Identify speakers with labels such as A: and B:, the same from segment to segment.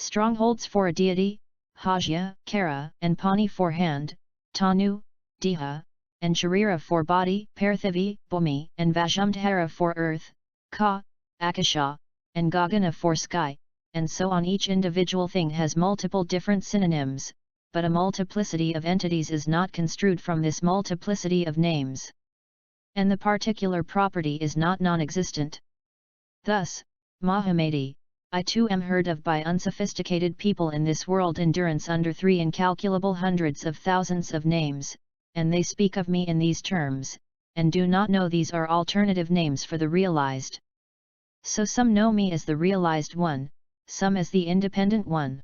A: strongholds for a deity, Hajya, Kara, and Pani for hand, Tanu, Diha, and Sharira for body, Parthivi, Bhumi, and Vajamdhara for earth, Ka, Akasha, and Gagana for sky, and so on. Each individual thing has multiple different synonyms, but a multiplicity of entities is not construed from this multiplicity of names. And the particular property is not non-existent. Thus, Mahamati, I too am heard of by unsophisticated people in this world endurance under 3 incalculable hundreds of thousands of names, and they speak of me in these terms, and do not know these are alternative names for the realized. So some know me as the realized one, some as the independent one.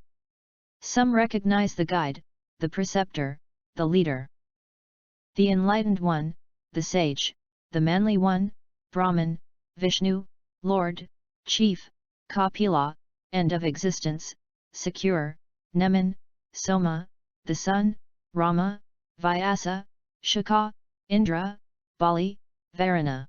A: Some recognize the guide, the preceptor, the leader, the enlightened one, the sage, the manly one, Brahman, Vishnu, Lord, Chief, Kapila, end of existence, secure, Neman, Soma, the sun, Rama, Vyasa, Shaka, Indra, Bali, Varuna.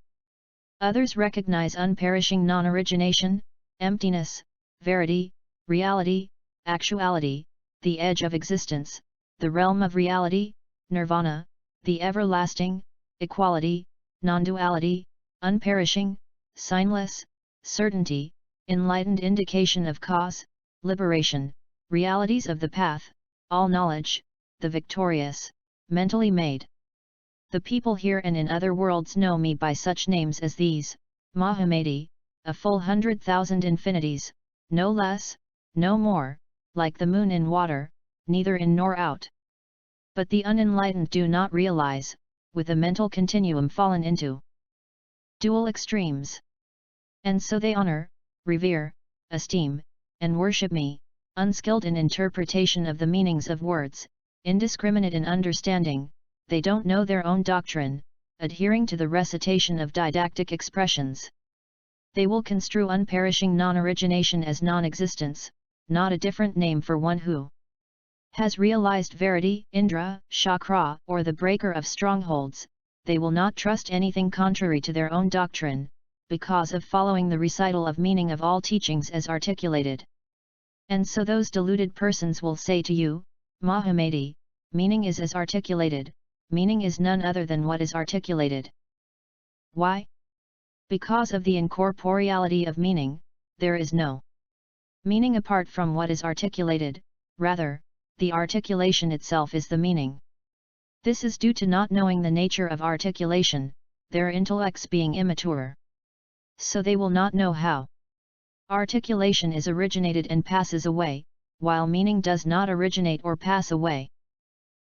A: Others recognize unperishing non-origination, emptiness, verity, reality, actuality, the edge of existence, the realm of reality, nirvana, the everlasting, equality, non-duality, unperishing, signless, certainty, enlightened indication of cause, liberation, realities of the path, all knowledge, the victorious, mentally made. The people here and in other worlds know me by such names as these, Mahamati, a full 100,000 infinities, no less, no more, like the moon in water, neither in nor out. But the unenlightened do not realize, with a mental continuum fallen into dual extremes. And so they honor, revere, esteem, and worship me, unskilled in interpretation of the meanings of words, indiscriminate in understanding, they don't know their own doctrine, adhering to the recitation of didactic expressions. They will construe unperishing non-origination as non-existence, not a different name for one who has realized verity, Indra, Chakra, or the breaker of strongholds. They will not trust anything contrary to their own doctrine, because of following the recital of meaning of all teachings as articulated. And so those deluded persons will say to you, Mahamati, meaning is as articulated, meaning is none other than what is articulated. Why? Because of the incorporeality of meaning, there is no meaning apart from what is articulated, rather, the articulation itself is the meaning. This is due to not knowing the nature of articulation, their intellects being immature. So they will not know how articulation is originated and passes away, while meaning does not originate or pass away.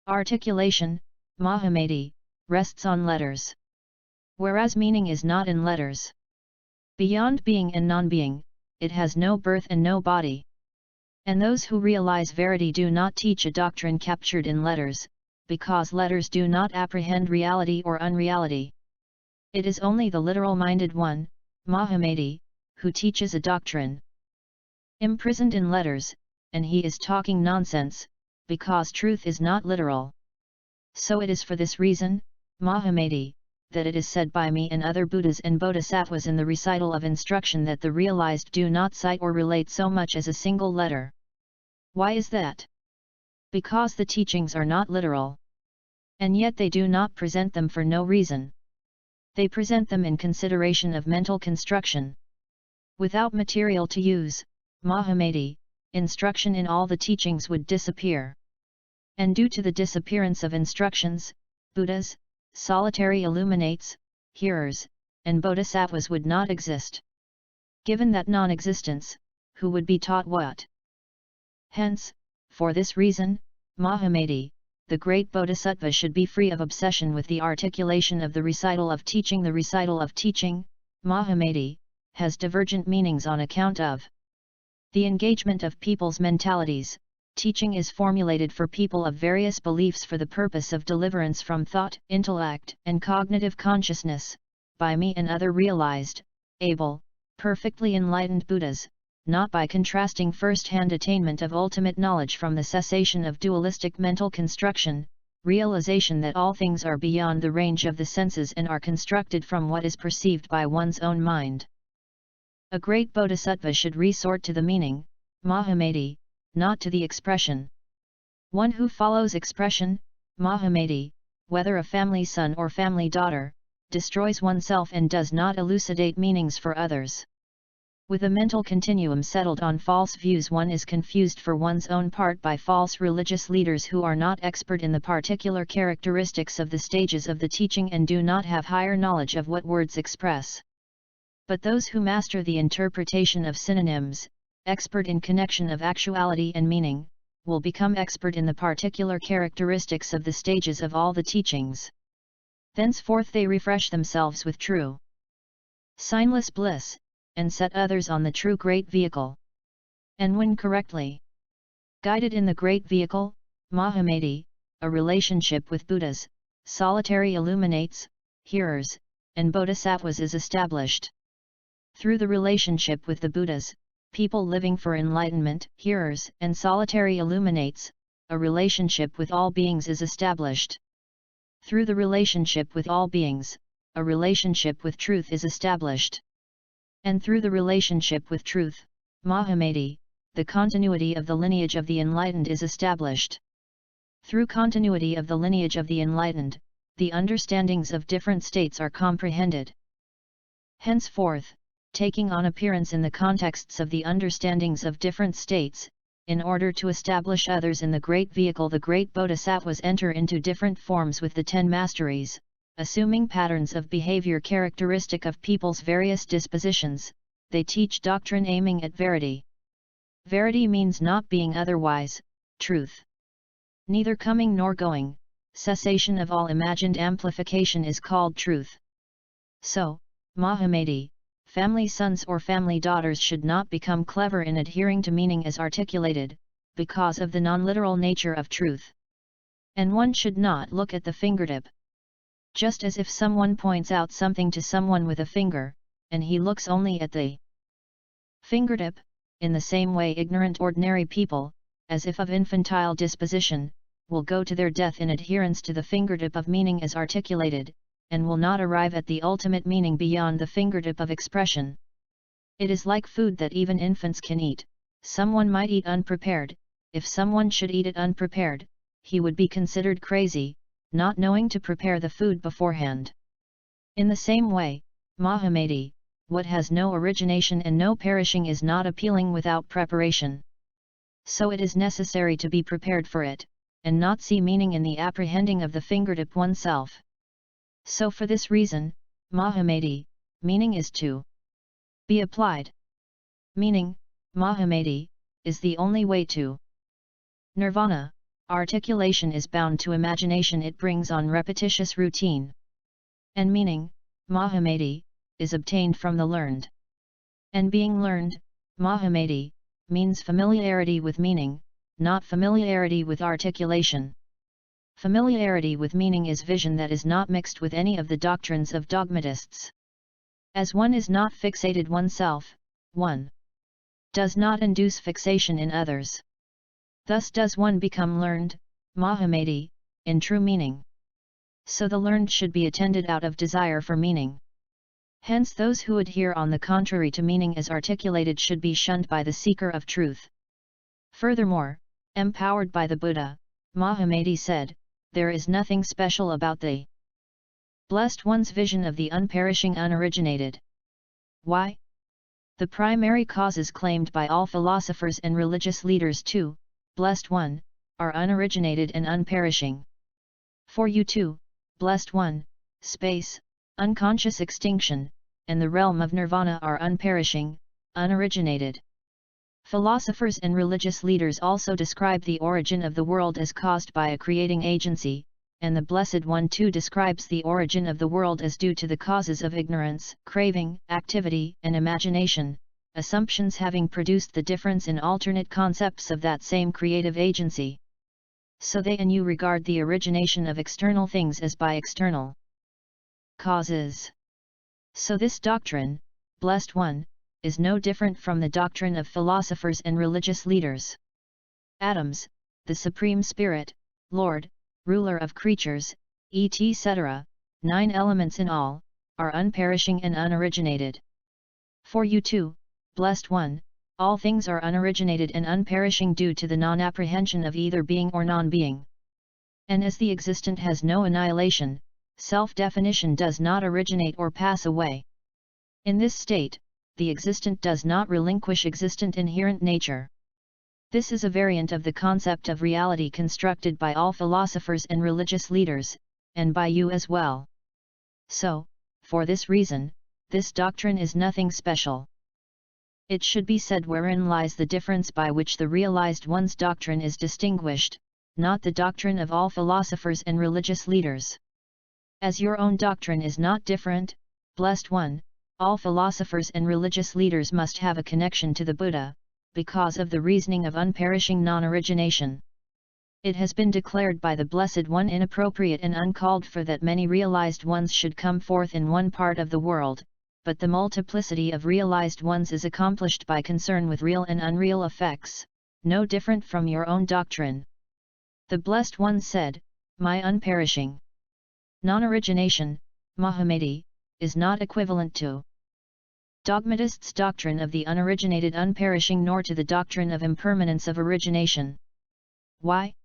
A: Articulation, Mahamati, rests on letters, whereas meaning is not in letters. Beyond being and non-being, it has no birth and no body. And those who realize verity do not teach a doctrine captured in letters, because letters do not apprehend reality or unreality. It is only the literal-minded one, Mahamati, who teaches a doctrine imprisoned in letters, and he is talking nonsense, because truth is not literal. So it is for this reason, Mahamati, that it is said by me and other Buddhas and Bodhisattvas in the recital of instruction that the realized do not cite or relate so much as a single letter. Why is that? Because the teachings are not literal. And yet they do not present them for no reason. They present them in consideration of mental construction. Without material to use, Mahamati, instruction in all the teachings would disappear. And due to the disappearance of instructions, Buddhas, solitary illuminates, hearers, and bodhisattvas would not exist. Given that non-existence, who would be taught what? Hence, for this reason, Mahamati, the great bodhisattva should be free of obsession with the articulation of the recital of teaching. The recital of teaching, Mahamati, has divergent meanings on account of the engagement of people's mentalities. Teaching is formulated for people of various beliefs for the purpose of deliverance from thought, intellect, and cognitive consciousness, by me and other realized, able, perfectly enlightened Buddhas, not by contrasting first-hand attainment of ultimate knowledge from the cessation of dualistic mental construction, realization that all things are beyond the range of the senses and are constructed from what is perceived by one's own mind. A great bodhisattva should resort to the meaning, Mahamati, not to the expression. One who follows expression, Mahamati, whether a family son or family daughter, destroys oneself and does not elucidate meanings for others. With a mental continuum settled on false views, one is confused for one's own part by false religious leaders who are not expert in the particular characteristics of the stages of the teaching and do not have higher knowledge of what words express. But those who master the interpretation of synonyms, expert in connection of actuality and meaning, will become expert in the particular characteristics of the stages of all the teachings. Thenceforth they refresh themselves with true, signless bliss, and set others on the true great vehicle. And when correctly guided in the great vehicle, Mahamati, a relationship with Buddhas, solitary illuminates, hearers, and bodhisattvas is established. Through the relationship with the Buddhas, people living for enlightenment, hearers, and solitary illuminates, a relationship with all beings is established. Through the relationship with all beings, a relationship with truth is established. And through the relationship with truth, Mahamati, the continuity of the lineage of the enlightened is established. Through continuity of the lineage of the enlightened, the understandings of different states are comprehended. Henceforth, taking on appearance in the contexts of the understandings of different states, in order to establish others in the great vehicle, the great bodhisattvas enter into different forms with the 10 masteries, assuming patterns of behavior characteristic of people's various dispositions. They teach doctrine aiming at verity. Verity means not being otherwise, truth. Neither coming nor going, cessation of all imagined amplification is called truth. So, Mahamati, family sons or family daughters should not become clever in adhering to meaning as articulated, because of the non-literal nature of truth. And one should not look at the fingertip. Just as if someone points out something to someone with a finger, and he looks only at the fingertip, in the same way ignorant ordinary people, as if of infantile disposition, will go to their death in adherence to the fingertip of meaning as articulated, and will not arrive at the ultimate meaning beyond the fingertip of expression. It is like food that even infants can eat. Someone might eat unprepared. If someone should eat it unprepared, he would be considered crazy, not knowing to prepare the food beforehand. In the same way, Mahamati, what has no origination and no perishing is not appealing without preparation. So it is necessary to be prepared for it, and not see meaning in the apprehending of the fingertip oneself. So for this reason, Mahamati, meaning is to be applied. Meaning, Mahamati, is the only way to nirvana. Articulation is bound to imagination, it brings on repetitious routine. And meaning, Mahamati, is obtained from the learned. And being learned, Mahamati, means familiarity with meaning, not familiarity with articulation. Familiarity with meaning is vision that is not mixed with any of the doctrines of dogmatists. As one is not fixated oneself, one does not induce fixation in others. Thus does one become learned, Mahamati, in true meaning. So the learned should be attended out of desire for meaning. Hence those who adhere on the contrary to meaning as articulated should be shunned by the seeker of truth. Furthermore, empowered by the Buddha, Mahamati said, there is nothing special about the blessed one's vision of the unperishing unoriginated. Why? The primary causes claimed by all philosophers and religious leaders too, blessed one, are unoriginated and unperishing. For you too, blessed one, space, unconscious extinction, and the realm of nirvana are unperishing, unoriginated. Philosophers and religious leaders also describe the origin of the world as caused by a creating agency, and the Blessed One too describes the origin of the world as due to the causes of ignorance, craving, activity, and imagination, assumptions having produced the difference in alternate concepts of that same creative agency. So they and you regard the origination of external things as by external causes. So this doctrine, Blessed One, is no different from the doctrine of philosophers and religious leaders. Atoms, the Supreme Spirit, Lord, ruler of creatures, etc., 9 elements in all, are unperishing and unoriginated. For you too, Blessed One, all things are unoriginated and unperishing due to the non-apprehension of either being or non-being. And as the existent has no annihilation, self-definition does not originate or pass away. In this state, the existent does not relinquish existent inherent nature. This is a variant of the concept of reality constructed by all philosophers and religious leaders, and by you as well. So, for this reason, this doctrine is nothing special. It should be said wherein lies the difference by which the realized one's doctrine is distinguished, not the doctrine of all philosophers and religious leaders. As your own doctrine is not different, blessed one, all philosophers and religious leaders must have a connection to the Buddha, because of the reasoning of unperishing non-origination. It has been declared by the Blessed One inappropriate and uncalled for that many realized ones should come forth in one part of the world, but the multiplicity of realized ones is accomplished by concern with real and unreal effects, no different from your own doctrine. The Blessed One said, "My unperishing non-origination, Mahamati, is not equivalent to dogmatists' doctrine of the unoriginated unperishing nor to the doctrine of impermanence of origination." Why?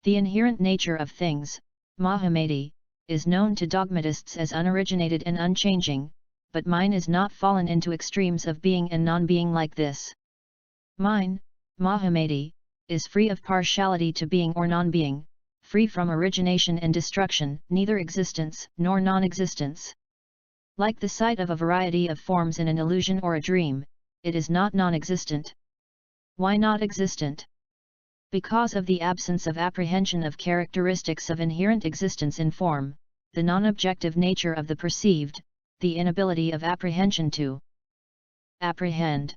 A: The inherent nature of things, Mahamati, is known to dogmatists as unoriginated and unchanging, but mine is not fallen into extremes of being and non-being like this. Mine, Mahamati, is free of partiality to being or non-being, free from origination and destruction, neither existence nor non-existence. Like the sight of a variety of forms in an illusion or a dream, it is not non-existent. Why not existent? Because of the absence of apprehension of characteristics of inherent existence in form, the non-objective nature of the perceived, the inability of apprehension to apprehend.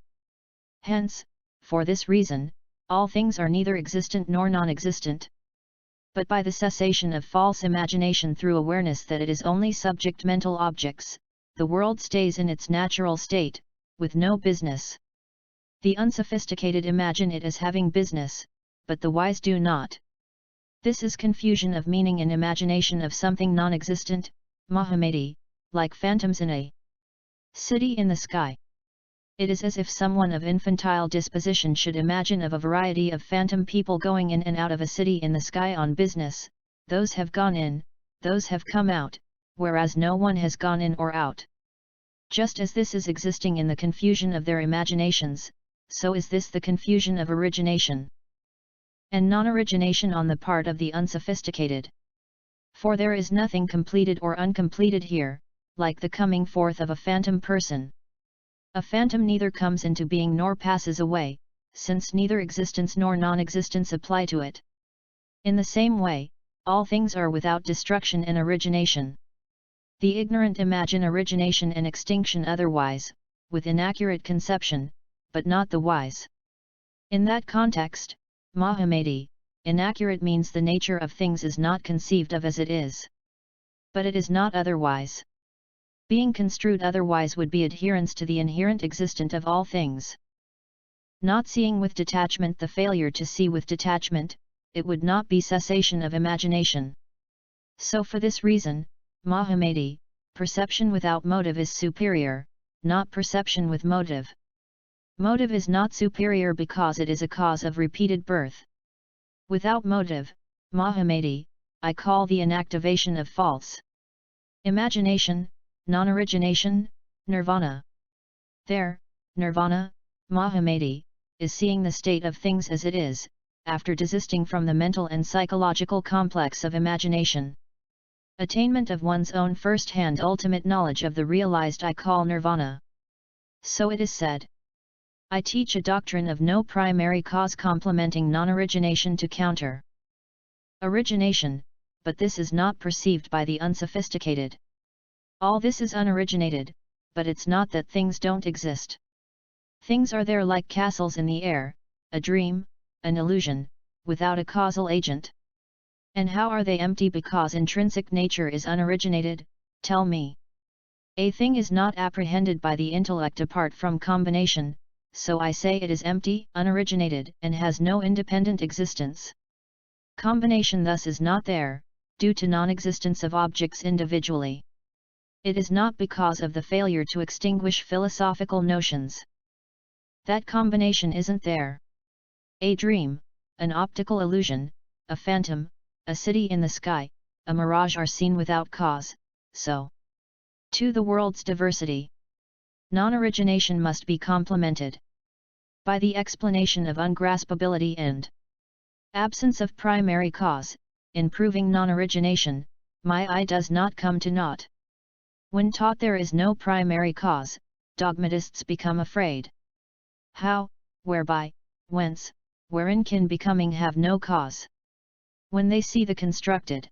A: Hence, for this reason, all things are neither existent nor non-existent. But by the cessation of false imagination through awareness that it is only subject mental objects, the world stays in its natural state, with no business. The unsophisticated imagine it as having business, but the wise do not. This is confusion of meaning in imagination of something non-existent, Mahamati, like phantoms in a city in the sky. It is as if someone of infantile disposition should imagine of a variety of phantom people going in and out of a city in the sky on business, those have gone in, those have come out, whereas no one has gone in or out. Just as this is existing in the confusion of their imaginations, so is this the confusion of origination and non-origination on the part of the unsophisticated. For there is nothing completed or uncompleted here, like the coming forth of a phantom person. A phantom neither comes into being nor passes away, since neither existence nor non-existence apply to it. In the same way, all things are without destruction and origination. The ignorant imagine origination and extinction otherwise, with inaccurate conception, but not the wise. In that context, Mahamati, inaccurate means the nature of things is not conceived of as it is. But it is not otherwise. Being construed otherwise would be adherence to the inherent existent of all things. Not seeing with detachment the failure to see with detachment, it would not be cessation of imagination. So for this reason, Mahamati, perception without motive is superior, not perception with motive. Motive is not superior because it is a cause of repeated birth. Without motive, Mahamati, I call the inactivation of false imagination, non-origination, nirvana. There, nirvana, Mahamati, is seeing the state of things as it is, after desisting from the mental and psychological complex of imagination. Attainment of one's own first-hand ultimate knowledge of the realized I call nirvana. So it is said. I teach a doctrine of no primary cause complementing non-origination to counter origination, but this is not perceived by the unsophisticated. All this is unoriginated, but it's not that things don't exist. Things are there like castles in the air, a dream, an illusion, without a causal agent. And how are they empty because intrinsic nature is unoriginated, tell me. A thing is not apprehended by the intellect apart from combination, so I say it is empty, unoriginated, and has no independent existence. Combination thus is not there, due to non-existence of objects individually. It is not because of the failure to extinguish philosophical notions. That combination isn't there. A dream, an optical illusion, a phantom, a city in the sky, a mirage are seen without cause, so too the world's diversity. Non-origination must be complemented by the explanation of ungraspability and absence of primary cause. In proving non-origination, my I does not come to naught. When taught there is no primary cause, dogmatists become afraid. How, whereby, whence, wherein can becoming have no cause? When they see the constructed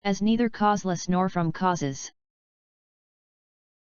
A: as neither causeless nor from causes,